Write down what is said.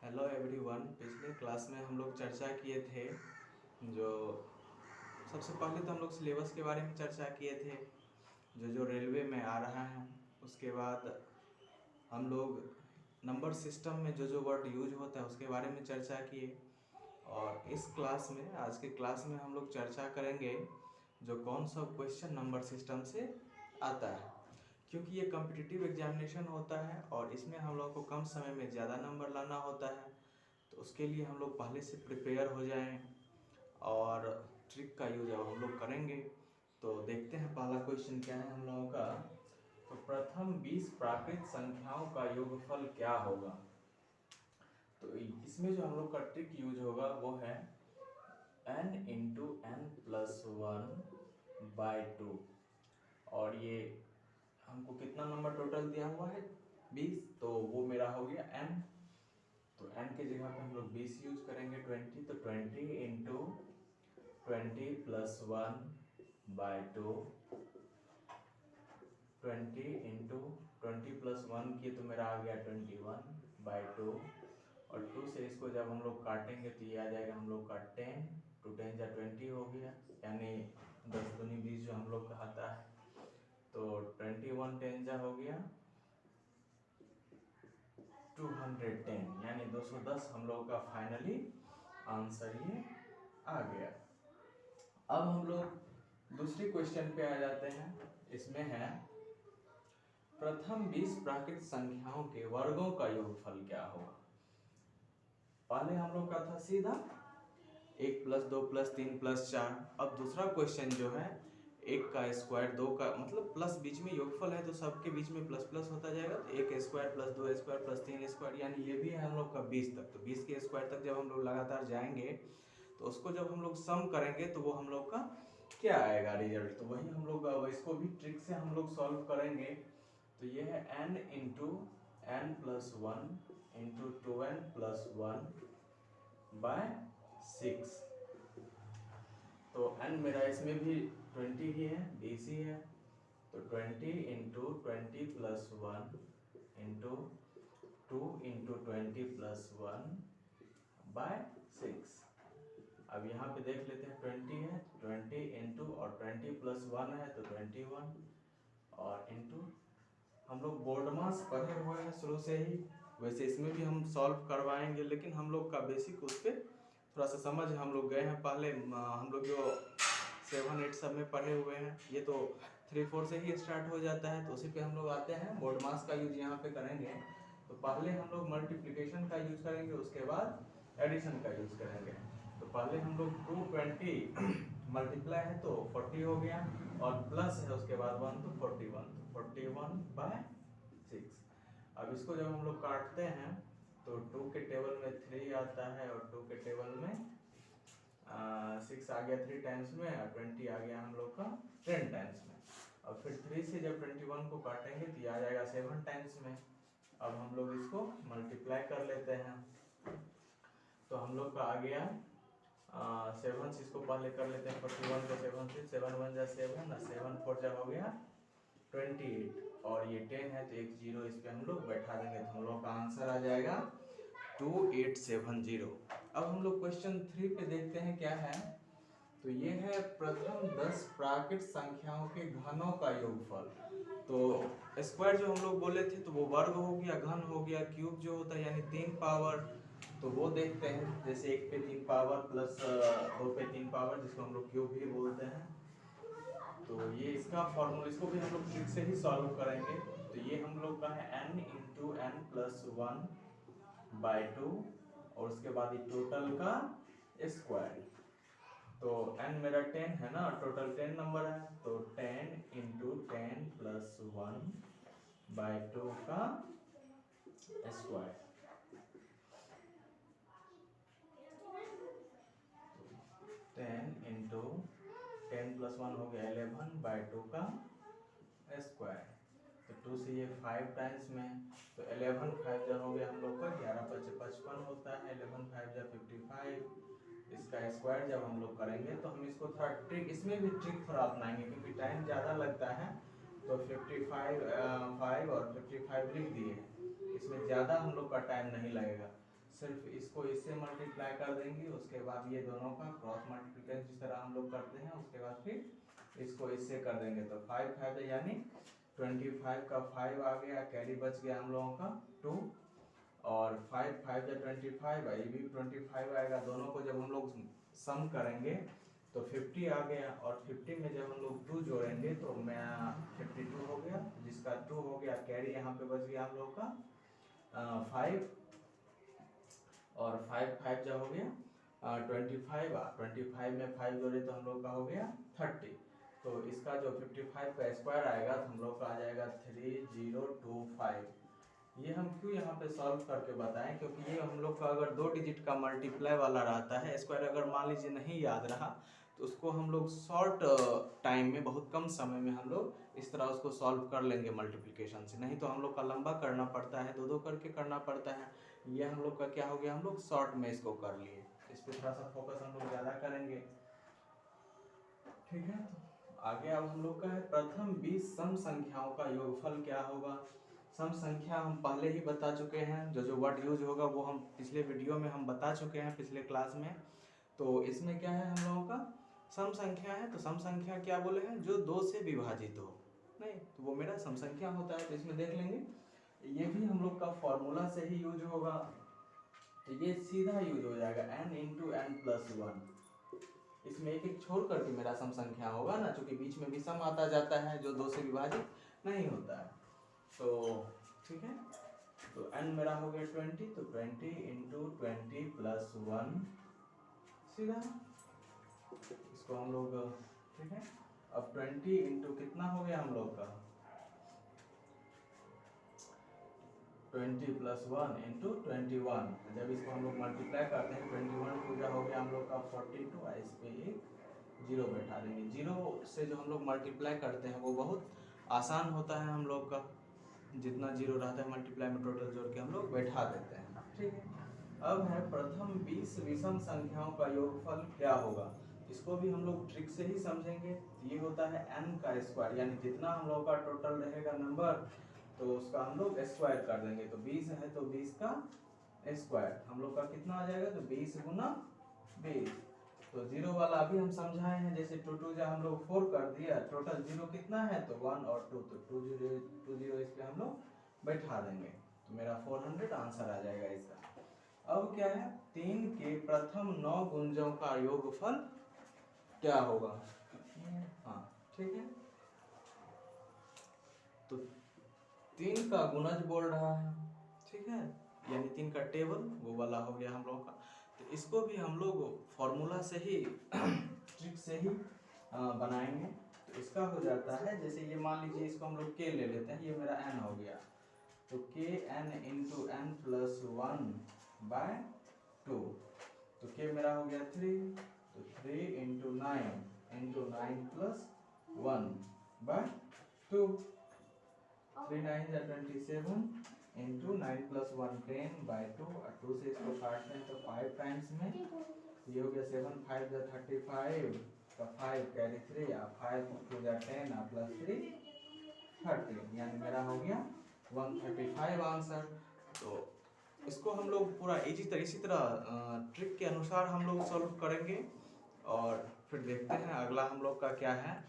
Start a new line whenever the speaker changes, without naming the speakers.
Hello everyone. पिछले class में हम लोग चर्चा किए थे जो सबसे पहले तो हम लोग सिलेबस के बारे में चर्चा किए थे जो जो रेलवे में आ रहा है। उसके बाद हम लोग नंबर सिस्टम में जो जो वर्ड यूज होता है उसके बारे में चर्चा किए। और इस क्लास में आज के क्लास में हम लोग चर्चा करेंगे जो कौन सा क्वेश्चन नंबर सिस्टम से आता है, क्योंकि ये कॉम्पिटिटिव एग्जामिनेशन होता है और इसमें हम लोग को कम समय में ज़्यादा नंबर लाना होता है। तो उसके लिए हम लोग पहले से प्रिपेयर हो जाएं और ट्रिक का यूज अब हम लोग करेंगे। तो देखते हैं पहला क्वेश्चन क्या है हम लोगों का। तो प्रथम 20 प्राकृत संख्याओं का योगफल क्या होगा। तो इसमें जो हम लोग का ट्रिक यूज होगा वो है n into n plus one by two. और ये हमको कितना नंबर टोटल दिया हुआ है 20, तो वो मेरा हो गया n। तो n के जगह पे हम लोग 20 यूज करेंगे 20, तो 20 into 20 plus one by to. 20 into 20 plus one किए तो मेरा आ गया 21 बाई टू। और 2 से इसको जब हम लोग काटेंगे तो ये आ जाएगा हम लोग का 10, टू 10 जा 20 हो गया, यानी 10 दूनी 20 जो हम लोग का आता है। तो 21 10 जा हो गया 210, यानी 210 हम लोग का फाइनली आंसर ये आ गया। अब हम लोग दूसरी क्वेश्चन पे आ जाते हैं। इसमें है प्रथम 20 प्राकृत संख्याओं के वर्गों का योगफल क्या होगा। पहले हम लोग का था सीधा 1 प्लस 2 प्लस 3 प्लस 4। अब दूसरा क्वेश्चन जो है 1 का स्क्वायर 2 का मतलब प्लस बीच में योगफल है तो सबके बीच में प्लस प्लस होता जाएगा। तो 1 square plus 2 square plus 3 square, यानी ये भी है हम लोग का 20 तक। तो 20 के स्क्वायर तक जब हम लोग लगातार जाएंगे तो उसको जब हम लोग सम करेंगे तो वो हम लोग का क्या आएगा रिजल्ट। तो वही हम लोग इसको भी ट्रिक से हम लोग सॉल्व करेंगे। तो ये है n into n plus one into 2n plus one by 6। तो n मेरा इसमें भी 20 ही है, 20 ही है। तो 20 into 20 plus one into 2 into 20 plus one by 6। अब यहाँ पे देख लेते हैं 20 है, 20 इंटू और 20 प्लस वन है तो 21 और इंटू हम लोग बोर्ड मास पढ़े हुए हैं शुरू से ही। वैसे इसमें भी हम सॉल्व करवाएंगे लेकिन हम लोग का बेसिक उस पर थोड़ा सा समझ हम लोग गए हैं पहले। हम लोग जो 7 8 सब में पढ़े हुए हैं, ये तो 3 4 से ही स्टार्ट हो जाता है। तो उसी पे हम लोग आते हैं, बोर्ड मास का यूज यहाँ पे करेंगे। तो पहले हम लोग मल्टीप्लिकेशन का यूज करेंगे, उसके बाद एडिशन का यूज करेंगे। तो पहले हम लोग 220 मल्टीप्लाई है तो 40 हो गया और प्लस है उसके बाद 1 तो 41, तो 41 बाय 6। अब इसको जब हम लोग काटते हैं तो 2 के टेबल में 3 आता है और 2 के टेबल में 6 आ गया 3 टाइम्स में और 20 आ गया हम लोग का 10 टाइम्स में। अब फिर 3 से जब 21 को काटेंगे तो ये आ जाएगा 7 टाइम्स में। अब हम लोग इसको मल्टीप्लाई कर लेते हैं तो हम लोग का आ गया 7 से इसको पहले कर लेते हैं 41 को 7 से, 7 1 जा 7 और 7 4 जा हो गया 28 और ये 10 है तो एक जीरो इस पे हम लोग बैठा देंगे तो हम लोग का आंसर आ जाएगा 2870। अब हम लोग क्वेश्चन 3 पे देखते हैं क्या है। तो ये है प्रथम 10 प्राकृत संख्याओं के घनों का योगफल। तो स्क्वायर जो हम लोग बोले थे तो वो वर्ग हो गया, घन हो गया, क्यूब जो होता है यानी 3 पावर। तो वो देखते हैं, जैसे 1 पे 3 पावर प्लस 2 पे 3 पावर जिसको हम लोग क्यूब भी बोलते हैं। तो ये इसका फॉर्मूला, इसको भी हम लोग ट्रिक से ही सॉल्व करेंगे। तो ये हम लोग का है n into n plus one by two और उसके बाद ये टोटल का स्क्वायर। तो n मेरा 10 है ना, टोटल 10 नंबर है तो 10 into 10 plus one by to का स्क्वायर। 10 इंटू 10 प्लस वन हो गया 11 बाई टू का स्क्वायर। तो 2 से ये 5 टाइम्स में तो 11 5 जा हो गया हम लोग का 11 5 55 होता है, 11 5 जा 55। इसका स्क्वायर जब हम लोग करेंगे तो हम इसको थोड़ा ट्रिक, इसमें भी ट्रिक थोड़ा अपनाएंगे क्योंकि टाइम ज़्यादा लगता है। तो 55 5 और 55 लिख दिए, इसमें ज़्यादा हम लोग का टाइम नहीं लगेगा। सिर्फ इसको इससे मल्टीप्लाई कर देंगे, उसके बाद ये दोनों का क्रॉस मल्टीप्लिकेशन जिस तरह हम लोग करते हैं, उसके बाद फिर इसको इससे कर देंगे। तो 5 5 यानी 25 का 5 आ गया, कैरी बच गया हम लोगों का 2, और 5 5 या 25 ये भी 25 आएगा। दोनों को जब हम लोग सम करेंगे तो 50 आ गया, और 50 में जब हम लोग 2 जोड़ेंगे तो मैं 52 हो गया, जिसका 2 हो गया, कैरी यहाँ पे बच गया हम लोग का 5, और 5 5 जब हो गया 25 में 5 जोड़े तो हम लोग का हो गया 30। तो इसका जो 55 का स्क्वायर आएगा तो हम लोग का आ जाएगा 3025। ये हम क्यों यहाँ पे सॉल्व करके बताएं, क्योंकि ये हम लोग का अगर 2 डिजिट का मल्टीप्लाई वाला रहता है, स्क्वायर अगर मान लीजिए नहीं याद रहा तो उसको हम लोग शॉर्ट टाइम में, बहुत कम समय में हम लोग इस तरह उसको सॉल्व कर लेंगे मल्टीप्लिकेशन से। नहीं तो हम लोग का लंबा करना पड़ता है, 2 2 करके करना पड़ता है। ये हम लोग का क्या हो गया, हम लोग शॉर्ट में इसको कर लिए। इस पर थोड़ा सा फोकस हम लोग ज़्यादा करेंगे, ठीक है। तो आगे अब हम लोग का है प्रथम 20 सम संख्याओं का योगफल क्या होगा। सम संख्या हम पहले ही बता चुके हैं, जो वर्ड यूज होगा वो हम पिछले वीडियो में हम बता चुके हैं, पिछले क्लास में। तो इसमें क्या है हम लोगों का सम संख्या है, तो सम संख्या क्या बोले हैं, जो 2 से विभाजित हो, नहीं तो वो मेरा सम संख्या होता है। तो इसमें देख लेंगे, ये भी हम लोग का फॉर्मूला से ही यूज होगा, तो ये सीधा यूज हो जाएगा n इंटू एन प्लस 1। इसमें एक एक छोड़ करके मेरा सम संख्या होगा ना, चूंकि बीच में भी सम आता जाता है जो 2 से विभाजित नहीं होता है। तो ठीक है, तो n मेरा हो गया 20, तो 20 इंटू 20 प्लस 1 सीधा इसको हम लोग, ठीक है। अब 20 इंटू कितना हो गया हम लोग का 20 प्लस 1 इंटू 21। जब इसको हम लोग मल्टीप्लाई करते हैं 21 पूजा हो गया हम लोग का 42, इस पे एक 0 बैठा देंगे। 0 से जो हम लोग मल्टीप्लाई करते हैं वो बहुत आसान होता है हम लोग का, जितना 0 रहता है मल्टीप्लाई में टोटल जोड़ के हम लोग बैठा देते हैं, ठीक है। अब है प्रथम 20 विषम संख्याओं का योगफल क्या होगा। इसको भी हम लोग ट्रिक से ही समझेंगे। ये होता है n का स्क्वायर, यानी जितना हम लोग का टोटल रहेगा नंबर तो उसका हम लोग स्क्वायर कर देंगे। तो 20 है तो 20 का स्क्वायर हम लोग का कितना आ जाएगा, तो 20 गुना 20। तो 0 वाला अभी हम समझाए हैं, जैसे 2 2 जा हम लोग 4 कर दिया, टोटल 0 कितना है तो 1 और 2, तो 2 0 इस पे हम लोग बैठा देंगे। तो मेरा 400 आंसर आ जाएगा इसका। अब क्या है, 3 के प्रथम 9 गुंजों का योगफल क्या होगा। हाँ ठीक है, तो 3 का गुणज बोल रहा है, ठीक है, यानी 3 का टेबल वो वाला हो गया हम लोग का। तो इसको भी हम लोग फॉर्मूला से ही ट्रिक से ही बनाएंगे। तो इसका हो जाता है, जैसे ये मान लीजिए इसको हम लोग k ले लेते हैं, ये मेरा n हो गया, तो k n into n plus 1/2। तो k मेरा हो गया 3, तो 3 इंटू 9 प्लस 1/2। 3 9 जा 27 इंटू 9 प्लस 1 10/2, और 2 से इसको काटते हैं तो 5 टाइम्स में ये हो गया 7 5 जा 35 का 5 कैरी 3, और 5 2 जा 10 और प्लस 3 30, यानी मेरा हो गया 135 आंसर। तो इसको हम लोग पूरा इसी तरह ट्रिक के अनुसार हम लोग सॉल्व करेंगे, और फिर देखते हैं अगला हम लोग का क्या है।